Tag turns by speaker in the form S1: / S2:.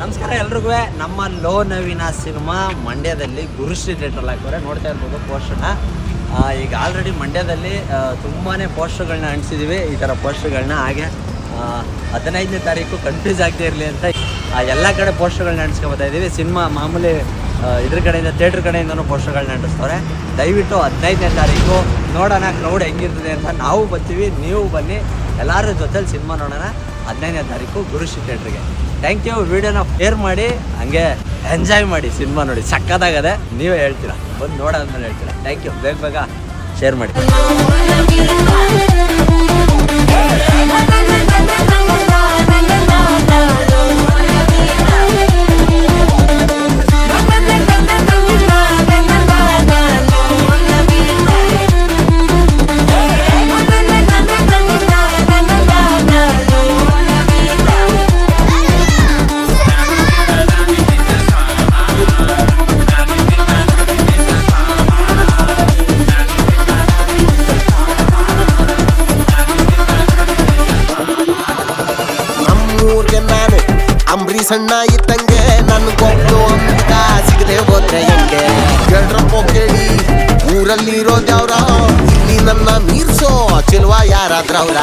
S1: ನಮಸ್ಕಾರ ಎಲ್ರಿಗೂ. ನಮ್ಮ ಲೋ ನವೀನ ಸಿನಿಮಾ ಮಂಡ್ಯದಲ್ಲಿ ಗುರುಶ್ರೀ ಥಿಯೇಟ್ರಲ್ಲಿ ಹಾಕೋರೆ ನೋಡ್ತಾ ಇರ್ಬೋದು ಪೋಸ್ಟರ್ನ. ಈಗ ಆಲ್ರೆಡಿ ಮಂಡ್ಯದಲ್ಲಿ ತುಂಬಾ ಪೋಸ್ಟರ್ಗಳನ್ನ ಅಂಟಿಸಿದ್ದೀವಿ. ಈ ಥರ ಪೋಸ್ಟರ್ಗಳನ್ನ ಹಾಗೆ 15ನೇ ತಾರೀಕು ಕನ್ಫ್ಯೂಸ್ ಆಗದೆ ಇರಲಿ ಅಂತ ಎಲ್ಲ ಕಡೆ ಪೋಸ್ಟರ್ಗಳನ್ನ ಅಂಟಿಸ್ಕೊಳ್ತಾ ಇದ್ದೀವಿ. ಸಿನಿಮಾ ಮಾಮೂಲಿ ಇದ್ರ ಕಡೆಯಿಂದ ಥಿಯೇಟ್ರ್ ಕಡೆಯಿಂದನೂ ಪೋಸ್ಟರ್ಗಳನ್ನ ಅಂಟಿಸ್ತವ್ರೆ. ದಯವಿಟ್ಟು 15ನೇ ತಾರೀಕು ನೋಡೋಣ ಕ್ರೌಡ್ ಹೆಂಗಿರ್ತದೆ ಅಂತ. ನಾವು ಬರ್ತೀವಿ, ನೀವು ಬನ್ನಿ, ಎಲ್ಲರ ಜೊತೆಲಿ ಸಿನಿಮಾ ನೋಡೋಣ 15ನೇ ತಾರೀಕು ಗುರುಶ್ರೀ ಥಿಯೇಟ್ರಿಗೆ. Thank you. ವಿಡಿಯೋನ ಶೇರ್ ಮಾಡಿ, ಹಂಗೆ ಎಂಜಾಯ್ ಮಾಡಿ, ಸಿನಿಮಾ ನೋಡಿ ಸಕ್ಕತ್ತಾಗದೆ. ನೀವೇ ಹೇಳ್ತೀರಾ, ಬಂದು ನೋಡೋದ್ಮೇಲೆ ಹೇಳ್ತೀರಾ. Thank you. ಬೇಗ ಶೇರ್ ಮಾಡಿ.
S2: ಸಣ್ಣ ಇದ್ದಂಗೆ ನನ್ಗೊಬ್ಳು ಅಂತ ಸಿಗದೆ ಹೋದ್ರೆ ಹೆಂಗೆ ಕೇಳ್ರಪ್ಪೋ ಕೇಳಿ, ಊರಲ್ಲಿರೋದ್ಯಾವ್ರ ಇಲ್ಲಿ ನನ್ನ ಮೀರ್ಸೋ ಚಿಲ್ವ ಯಾರಾದ್ರವ್ರ.